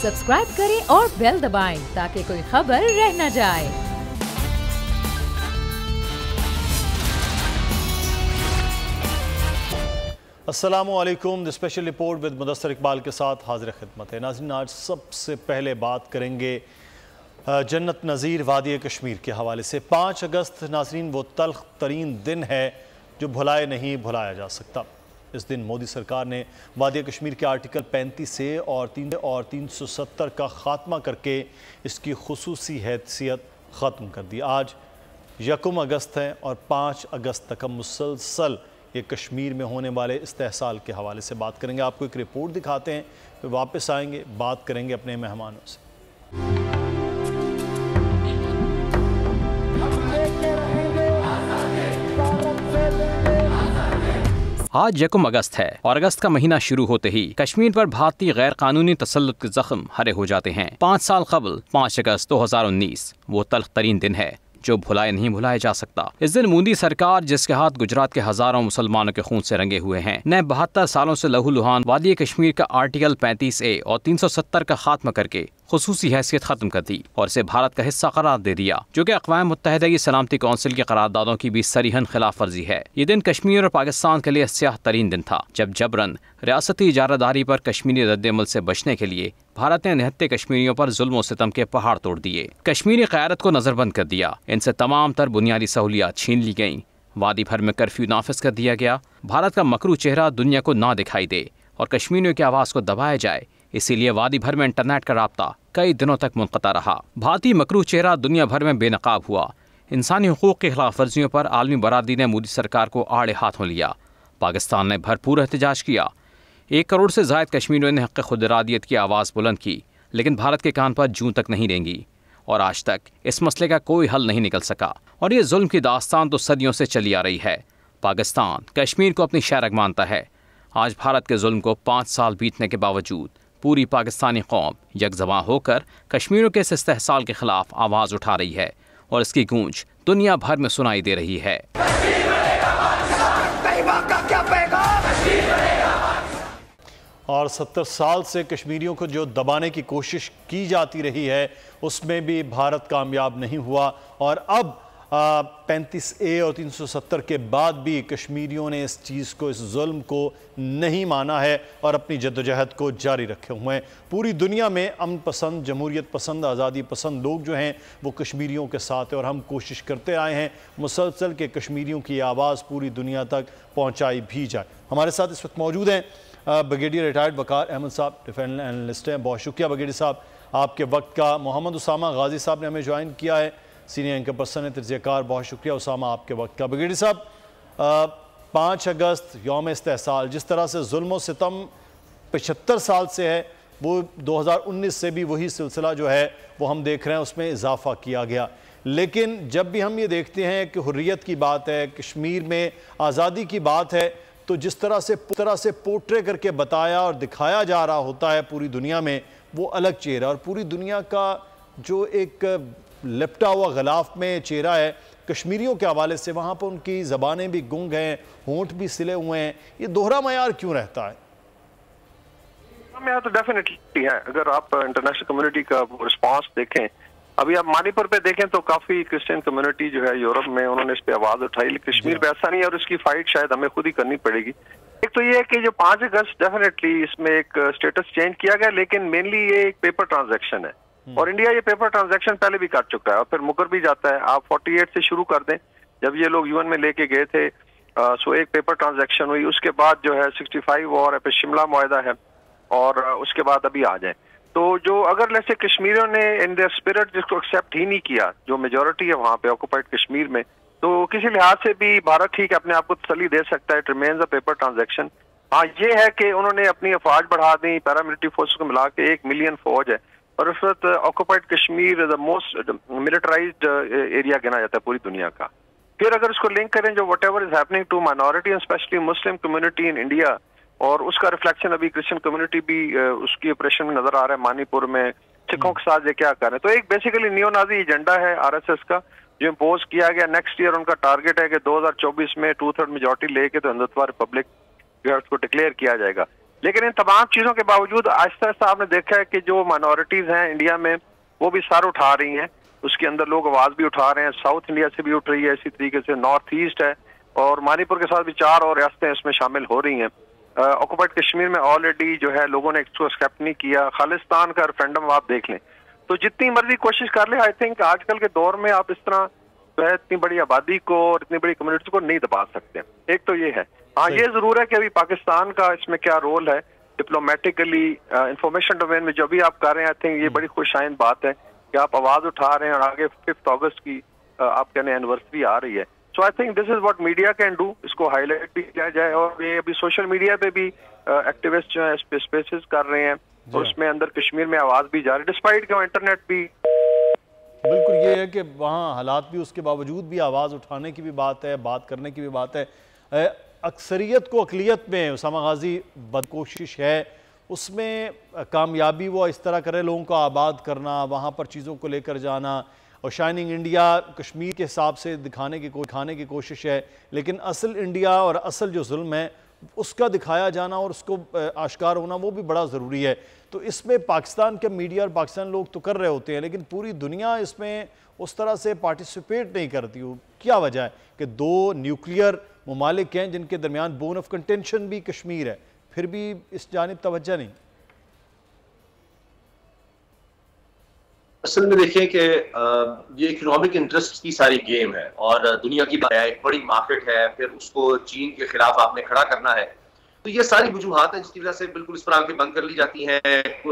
Subscribe करें और bell दबाएं ताकि कोई खबर रह न जाए। अस्सलामुअलैकुम। The special report with Mudassar Iqbal के साथ हाजिर खिदमत है। नाज़रीन, आज सबसे पहले बात करेंगे जन्नत नज़ीर वादी कश्मीर के हवाले से। 5 अगस्त नाज़रीन वो तल्ख तरीन दिन है जो भुलाए नहीं भुलाया जा सकता। इस दिन मोदी सरकार ने वादी कश्मीर के आर्टिकल 35 से और 370 का ख़ात्मा करके इसकी खुसूसी हैसियत ख़त्म कर दी। आज 1 अगस्त है और 5 अगस्त तक हम मुसलसल ये कश्मीर में होने वाले इस्तेहसाल के हवाले से बात करेंगे। आपको एक रिपोर्ट दिखाते हैं, फिर वापस आएंगे, बात करेंगे अपने मेहमानों से। आज 1 अगस्त है और अगस्त का महीना शुरू होते ही कश्मीर पर भारतीय गैर कानूनी तसल्लुत के जख्म हरे हो जाते हैं। 5 साल कबल 5 अगस्त 2019 वो तल्ख तरीन दिन है जो भुलाए नहीं भुलाया जा सकता। इस दिन मोदी सरकार, जिसके हाथ गुजरात के हजारों मुसलमानों के खून से रंगे हुए हैं, ने 72 सालों से लहूलुहान वादी कश्मीर का आर्टिकल 35A और 370 का खात्मा करके खुसूसी हैसियत खत्म कर दी और इसे भारत का हिस्सा करार दे दिया, जो कि अक़वाम मुत्तहिदा की सलामती कौंसिल की करारदादों की भी सरीहन खिलाफ वर्जी है। ये दिन कश्मीर और पाकिस्तान के लिए स्याह तरीन दिन था, जब जबरन रियासती इजारादारी पर कश्मीरी रद्द-ए-अमल से बचने के लिए भारत ने निहत्ते कश्मीरियों पर जुल्म और सितम के पहाड़ तोड़ दिए। कश्मीरी क़यादत को नजरबंद कर दिया, इनसे तमाम तर बुनियादी सहूलियात छीन ली गईं। वादी भर में कर्फ्यू नाफिज कर दिया गया। भारत का मकरू चेहरा दुनिया को ना दिखाई दे और कश्मीरियों की आवाज़ को दबाया जाए, इसीलिए वादी भर में इंटरनेट का राब्ता कई दिनों तक मुनक़ता रहा। भारतीय मकरू चेहरा दुनिया भर में बेनकाब हुआ। इंसानी हुकूक की खिलाफ वर्जियों पर आलमी बरादरी ने मोदी सरकार को आड़े हाथों लिया। पाकिस्तान ने भरपूर एहतजाज किया। 1 करोड़ से ज़ायद कश्मीरियों ने हक़ खुदइरादियत की आवाज़ बुलंद की, लेकिन भारत के कान पर जूं तक नहीं रेंगी और आज तक इस मसले का कोई हल नहीं निकल सका। और ये जुल्म की दास्तान तो सदियों से चली आ रही है। पाकिस्तान कश्मीर को अपनी शहरग मानता है। आज भारत के जुल्म को 5 साल बीतने के बावजूद पूरी पाकिस्तानी कौम यकजमा होकर कश्मीरियों के इस इस्तेहसाल के खिलाफ आवाज़ उठा रही है और इसकी गूंज दुनिया भर में सुनाई दे रही है। और 70 साल से कश्मीरियों को जो दबाने की कोशिश की जाती रही है, उसमें भी भारत कामयाब नहीं हुआ। और अब 35A और 370 के बाद भी कश्मीरियों ने इस चीज़ को, इस जुल्म को नहीं माना है और अपनी जद्दोजहद को जारी रखे हुए हैं। पूरी दुनिया में अमन पसंद, जमहूरियत पसंद, आज़ादी पसंद लोग जो हैं वो कश्मीरियों के साथ हैं और हम कोशिश करते आए हैं मुसलसल के कश्मीरियों की आवाज़ पूरी दुनिया तक पहुँचाई भी जाए। हमारे साथ इस वक्त मौजूद हैं ब्रिगेडियर रिटायर्ड वकार अहमद साहब, डिफेंस एनालिस्ट हैं। बहुत शुक्रिया ब्रिगेडियर साहब आपके वक्त का। मोहम्मद उसामा गाजी साहब ने हमें ज्वाइन किया है, सीनियर एंकर पर्सन है, तजज़ियाकार। बहुत शुक्रिया उसामा आपके वक्त का। ब्रिगेडियर साहब, 5 अगस्त यौम इस्तेहसाल, जिस तरह से जुल्म सितम 75 साल से है, वो 2019 से भी वही सिलसिला जो है वो हम देख रहे हैं, उसमें इजाफा किया गया। लेकिन जब भी हम ये देखते हैं कि हुर्रियत की बात है, कश्मीर में आज़ादी की बात है, तो जिस तरह से पोर्ट्रे करके बताया और दिखाया जा रहा होता है पूरी दुनिया में, वो अलग चेहरा, और पूरी दुनिया का जो एक लिपटा हुआ गलाफ में चेहरा है कश्मीरियों के हवाले से, वहाँ पर उनकी ज़बानें भी गुंग हैं, होंठ भी सिले हुए हैं। ये दोहरा मयार क्यों रहता है? यहाँ तो डेफिनेटली है। अगर आप इंटरनेशनल कम्युनिटी का रिस्पांस देखें, अभी आप मणिपुर पे देखें तो काफी क्रिश्चियन कम्युनिटी जो है यूरोप में, उन्होंने इस पे आवाज उठाई। कश्मीर पे ऐसा नहीं है और इसकी फाइट शायद हमें खुद ही करनी पड़ेगी। एक तो ये है कि जो 5 अगस्त डेफिनेटली इसमें एक स्टेटस चेंज किया गया, लेकिन मेनली ये एक पेपर ट्रांजैक्शन है और इंडिया ये पेपर ट्रांजैक्शन पहले भी कर चुका है और फिर मुकर भी जाता है। आप 48 से शुरू कर दें, जब ये लोग यूएन में लेके गए थे, सो एक पेपर ट्रांजैक्शन हुई। उसके बाद जो है 65 और फिर शिमला मुआहदा है और उसके बाद अभी आ जाए। तो जो अगर जैसे कश्मीरियों ने इन देयर स्पिरिट जिसको एक्सेप्ट ही नहीं किया, जो मेजोरिटी है वहाँ पे ऑक्युपाइड कश्मीर में, तो किसी लिहाज से भी भारत ठीक अपने आप को तसल्ली दे सकता है, it remains a paper transaction. हाँ, ये है कि उन्होंने अपनी अफवाज बढ़ा दी, पैरामिलिट्री फोर्स को मिला के 1 मिलियन फौज है और इस वक्त occupied Kashmir the most militarised area गिना जाता है पूरी दुनिया का। फिर अगर उसको लिंक करें जो whatever is happening to minority and specially Muslim community in India, और उसका रिफ्लेक्शन अभी क्रिश्चियन कम्युनिटी भी उसकी ऑपरेशन में नजर आ रहा है। मणिपुर में सिखों के साथ ये क्या कर रहे हैं, तो एक बेसिकली नियोनाजी एजेंडा है आरएसएस का जो इम्पोज किया गया। नेक्स्ट ईयर उनका टारगेट है कि 2024 में 2/3 मेजोरिटी लेके तो हिंदुत्व रिपब्लिक जो है उसको डिक्लेयर किया जाएगा। लेकिन इन तमाम चीजों के बावजूद आहिस्ता आहिस्ता आपने देखा है कि जो माइनॉरिटीज हैं इंडिया में वो भी सर उठा रही हैं, उसके अंदर लोग आवाज भी उठा रहे हैं। साउथ इंडिया से भी उठ रही है, इसी तरीके से नॉर्थ ईस्ट है, और मणिपुर के साथ भी 4 और रियासतें इसमें शामिल हो रही हैं। ऑक्युपाइड कश्मीर में ऑलरेडी जो है लोगों ने इसको एक्सेप्ट नहीं किया। खालिस्तान का रेफरेंडम आप देख लें, तो जितनी मर्जी कोशिश कर ले, आई थिंक आजकल के दौर में आप इस तरह जो है इतनी बड़ी आबादी को और इतनी बड़ी कम्युनिटी को नहीं दबा सकते। एक तो ये है। हाँ, ये जरूर है कि अभी पाकिस्तान का इसमें क्या रोल है डिप्लोमेटिकली, इंफॉर्मेशन डोमेन में जो भी आप कर रहे हैं, आई थिंक ये बड़ी खुशाइन बात है कि आप आवाज उठा रहे हैं, और आगे 5 अगस्त की आप कहने एनिवर्सरी आ रही है। So I think this is what media can do, इसको हाईलाइट भी किया जाए। और ये अभी सोशल मीडिया पे भी एक्टिविस्ट जो है स्पेसेस कर रहे हैं, और उसमें अंदर कश्मीर में आवाज भी जा रही है, डिस्पाइट कि इंटरनेट भी बिल्कुल ये है कि वहाँ हालात भी, उसके बावजूद भी आवाज़ उठाने की भी बात है, बात करने की भी बात है। अक्सरियत को अक़लियत में उसामा गाज़ी बदकोशिश है, उसमें कामयाबी वो इस तरह करे, लोगों को आबाद करना, वहाँ पर चीज़ों को लेकर जाना, और शाइनिंग इंडिया कश्मीर के हिसाब से दिखाने की कोशिश है। लेकिन असल इंडिया और असल जो जुल्म है उसका दिखाया जाना और उसको आश्कार होना वो भी बड़ा ज़रूरी है। तो इसमें पाकिस्तान के मीडिया और पाकिस्तान लोग तो कर रहे होते हैं, लेकिन पूरी दुनिया इसमें उस तरह से पार्टिसिपेट नहीं करती हो। क्या वजह है कि 2 न्यूक्लियर ममालिक हैं जिनके दरमियान बोन ऑफ कंटेंशन भी कश्मीर है, फिर भी इस जानिब तवज्जो नहीं? असल में देखिए कि ये इकोनॉमिक इंटरेस्ट की सारी गेम है, और दुनिया की एक बड़ी मार्केट है, फिर उसको चीन के खिलाफ आपने खड़ा करना है, तो ये सारी वजूहात है जिसकी वजह से बिल्कुल इस पर आंखें बंद कर ली जाती हैं।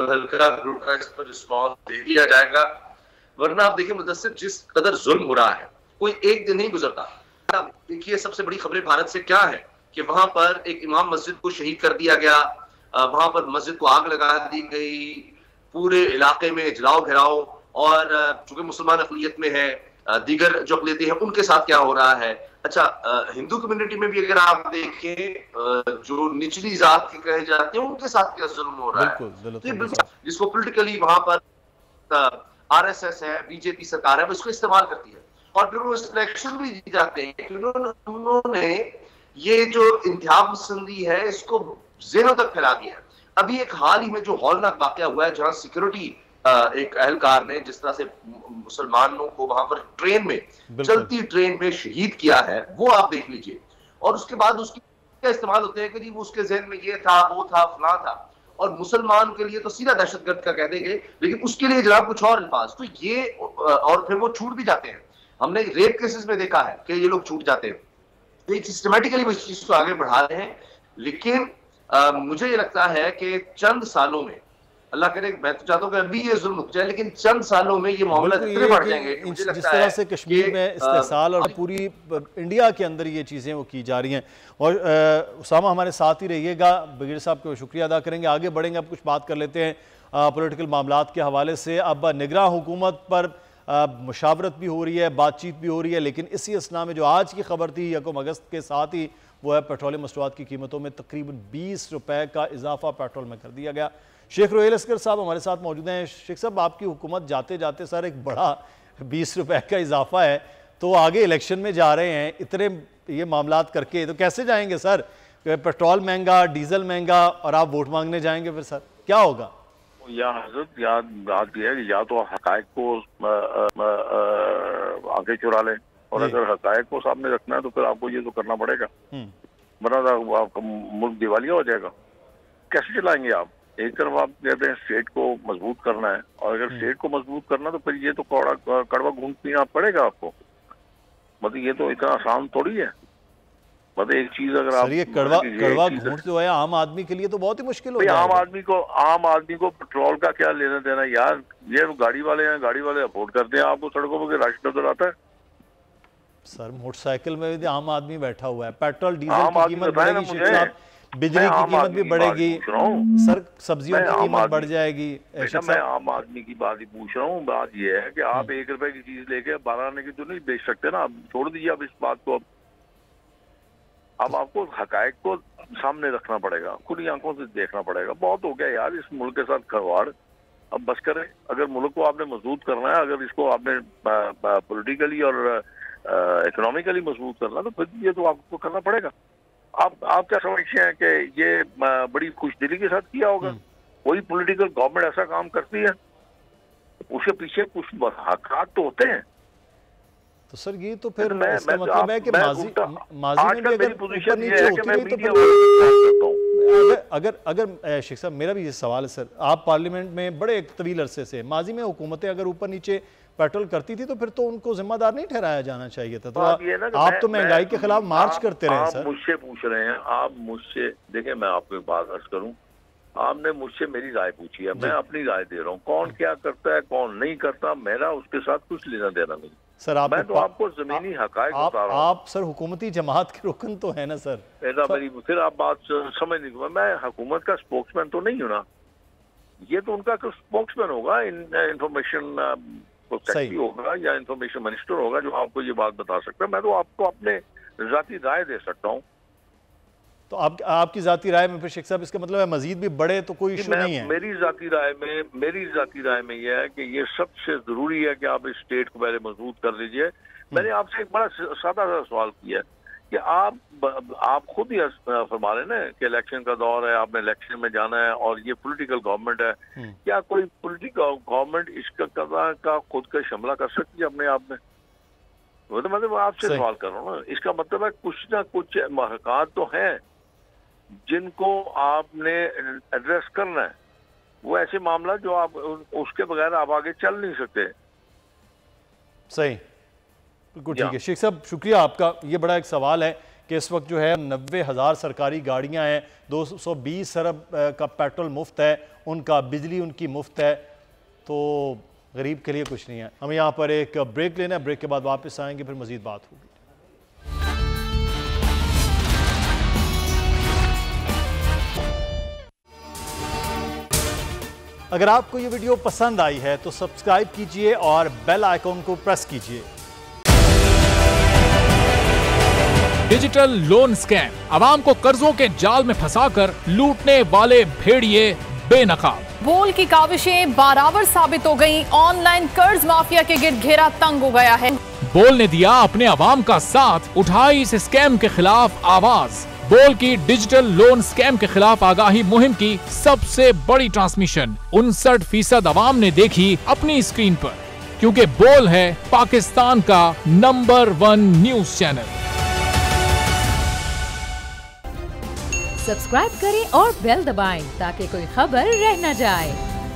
हल्का फुल्का इस पर रिस्पॉन्स दे दिया जाएगा, वरना आप देखिए मुदस्सिर जिस कदर जुल्म हो रहा है, कोई एक दिन नहीं गुजरता। देखिए सबसे बड़ी खबरें भारत से क्या है कि वहां पर एक इमाम मस्जिद को शहीद कर दिया गया, वहां पर मस्जिद को आग लगा दी गई, पूरे इलाके में जलाओ घिराओ, और चूंकि मुसलमान अक़लियत में है, दीगर जो अक़लियतें हैं उनके साथ क्या हो रहा है। अच्छा, हिंदू कम्युनिटी में भी अगर आप देखें, जो निचली जात के कहे जाते हैं उनके साथ क्या जुल्म हो रहा है, तो जिसको पॉलिटिकली वहां पर आरएसएस है, बीजेपी सरकार है, वो इसको इस्तेमाल करती है, और फिर वो इलेक्शन भी जीत जाते हैं। उन्होंने ये जो इंतहा पसंदी है इसको ज़हनों तक फैला दिया है। अभी एक हाल ही में जो हौलनाक वाकया हुआ है, जहां सिक्योरिटी एक अहलकार ने जिस तरह से मुसलमानों को वहां पर ट्रेन में, चलती ट्रेन में शहीद किया है, वो आप देख लीजिए। और उसके बाद उसकी क्या इस्तेमाल होते हैं कि वो उसके ज़हन में ये था, वो था, फलां था, और मुसलमान के लिए तो सीधा दहशतगर्द का कह देंगे, लेकिन उसके लिए जनाब कुछ और अल्फाज। तो ये, और फिर वो छूट भी जाते हैं। हमने रेप केसेस में देखा है कि ये लोग छूट जाते हैं। तो एक सिस्टमेटिकली वो इस चीज को आगे बढ़ा रहे हैं, लेकिन मुझे ये लगता है कि चंद सालों में, अल्लाह करे, मैं तो चाहता हूँ कि अभी ये जुल्म रुक जाए, लेकिन चंद सालों में ये मामला इतने बढ़ जाएंगे कि मुझे लगता है जिस तरह से कश्मीर में इस्तेसाल और पूरी इंडिया के अंदर ये चीज़ें वो की जा रही हैं। और उसामा हमारे साथ ही रहिएगा, बगीर साहब को शुक्रिया अदा करेंगे। आगे बढ़ेंगे, अब कुछ बात कर लेते हैं पॉलिटिकल मामलात के हवाले से। अब निगरां हुकूमत पर मुशावरत भी हो रही है, बातचीत भी हो रही है, लेकिन इसी असना में जो आज की खबर थी 1 अगस्त के साथ ही, वो है पेट्रोलियम मसनूआत की कीमतों में तकरीबन 20 रुपए का इजाफा पेट्रोल में कर दिया गया। शेख रोहेल अस्कर साहब हमारे साथ मौजूद हैं। शेख साहब, आपकी हुकूमत जाते जाते सर एक बड़ा 20 रुपए का इजाफा है, तो आगे इलेक्शन में जा रहे हैं, इतने ये मामलात करके तो कैसे जाएंगे सर? पेट्रोल महंगा, डीजल महंगा, और आप वोट मांगने जाएंगे, फिर सर क्या होगा? या हजरत याद बात यह है कि या तो हकायक को आगे चुरा लें, और अगर हकायक को सामने रखना है तो फिर आपको ये तो करना पड़ेगा, वरना आपका मुल्क दिवालिया हो जाएगा। कैसे चलाएंगे आप? एक तरफ आप कहते हैं स्टेट को मजबूत करना है, और अगर स्टेट को मजबूत करना तो फिर ये तो कड़वा घूंट पीना पड़ेगा आपको। मतलब ये तो इतना आसान थोड़ी है। मतलब एक चीज अगर आप, ये कड़वा घूंट जो है आम आदमी के लिए तो बहुत ही मुश्किल हो जाएगा। आम आदमी को पेट्रोल का क्या लेना देना यार? ये गाड़ी वाले हैं, गाड़ी वाले अफोर्ड करते हैं, आपको सड़कों पर रश नजर आता है। सर मोटरसाइकिल में भी आम आदमी बैठा हुआ है, पेट्रोल डीजल की कीमत बढ़ेगी, बिजली की कीमत भी बढ़ेगी, सर सब्जियों की कीमत बढ़ जाएगी। मैं आम आदमी की बात ही पूछ रहा हूँ। बात यह है कि आप 1 रुपए की चीज लेके 12 आने की तो नहीं बेच सकते ना, छोड़ दीजिए अब इस बात को। अब आपको हकायक को सामने रखना पड़ेगा, खुली आंखों से देखना पड़ेगा। बहुत हो गया यार इस मुल्क के साथ खिलवाड़, अब बस करें। अगर मुल्क को आपने मजबूत करना है, अगर इसको आपने पॉलिटिकली और इकोनॉमिकली मजबूत करना, तो फिर ये तो आपको करना पड़ेगा। आप क्या समझते हैं कि ये बड़ी खुशदिली के साथ किया होगा? कोई पॉलिटिकल गवर्नमेंट ऐसा काम करती है? उसके पीछे कुछ हक़ तो होते हैं। तो सर ये तो फिर इसका मतलब है कि माजी में भी अगर ऊपर नीचे होती रही तो अगर शेख साहब, मेरा भी ये सवाल है सर, आप पार्लियामेंट में बड़े एक तवील अरसे से, माजी में हुकूमतें अगर ऊपर नीचे पेट्रोल करती थी तो फिर तो उनको जिम्मेदार नहीं ठहराया जाना चाहिए था। तो आप तो महंगाई के खिलाफ मार्च करते रहे सर। मुझसे पूछ रहे हैं, आप मुझसे देखें, मैं आपको एक बात अर्ज करूं, आपने मुझसे मेरी राय पूछी है, मैं अपनी राय दे रहा हूँ। कौन क्या करता है कौन नहीं करता, मेरा उसके साथ कुछ लेना देना नहीं सर। मैं तो आपको जमीनी हकायक बता रहा हूँ। आप सर हुकूमती जमात के रुकन तो है ना सर। फिर आप बात समझ नहीं, मैं हुकूमत का स्पोक्समैन तो नहीं हूँ ना, ये तो उनका स्पोक्समैन होगा, इंफॉर्मेशन सेक्रेटरी होगा या इंफॉर्मेशन मिनिस्टर होगा जो आपको ये बात बता सकता है। मैं तो आपको अपने जाती राय दे सकता हूँ। तो आपकी जाती राय में फिर शेख साहब इसका मतलब है मजीद भी बड़े तो कोई इशू नहीं है? मेरी जाती राय में यह है कि ये सबसे जरूरी है कि आप इस स्टेट को पहले मजबूत कर लीजिए। मैंने आपसे एक बड़ा सादा सा सवाल किया कि आप खुद ही फरमा रहे ना कि इलेक्शन का दौर है, आपने इलेक्शन में जाना है और ये पॉलिटिकल गवर्नमेंट है, क्या कोई पॉलिटिकल गवर्नमेंट इसका का खुद का शमला कर सकती है अपने आप में? वो तो मतलब आपसे सवाल कर रहा हूँ ना। इसका मतलब है कुछ ना कुछ महकात तो हैं जिनको आपने एड्रेस करना है। वो ऐसे मामला जो आप उसके बगैर आप आगे चल नहीं सकते। सही, बिल्कुल ठीक है शेख साहब, शुक्रिया आपका। ये बड़ा एक सवाल है कि इस वक्त जो है 90,000 सरकारी गाड़ियां हैं, 220 अरब का पेट्रोल मुफ्त है, उनका बिजली उनकी मुफ्त है, तो गरीब के लिए कुछ नहीं है। हमें यहाँ पर एक ब्रेक लेना है, ब्रेक के बाद वापस आएंगे, फिर मजीद बात होगी। अगर आपको ये वीडियो पसंद आई है तो सब्सक्राइब कीजिए और बेल आइकॉन को प्रेस कीजिए। डिजिटल लोन स्कैम, आवाम को कर्जों के जाल में फंसाकर लूटने वाले भेड़िए बेनकाब। बोल की काविशें बराबर साबित हो गईं। ऑनलाइन कर्ज माफिया के गिर्द घेरा तंग हो गया है। बोल ने दिया अपने आवाम का साथ, उठाई इस स्कैम के खिलाफ आवाज। बोल की डिजिटल लोन स्कैम के खिलाफ आगाही मुहिम की सबसे बड़ी ट्रांसमिशन 59% आवाम ने देखी अपनी स्क्रीन पर, क्योंकि बोल है पाकिस्तान का नंबर 1 न्यूज चैनल। सब्सक्राइब करें और बेल दबाएं ताकि कोई खबर रह न जाए।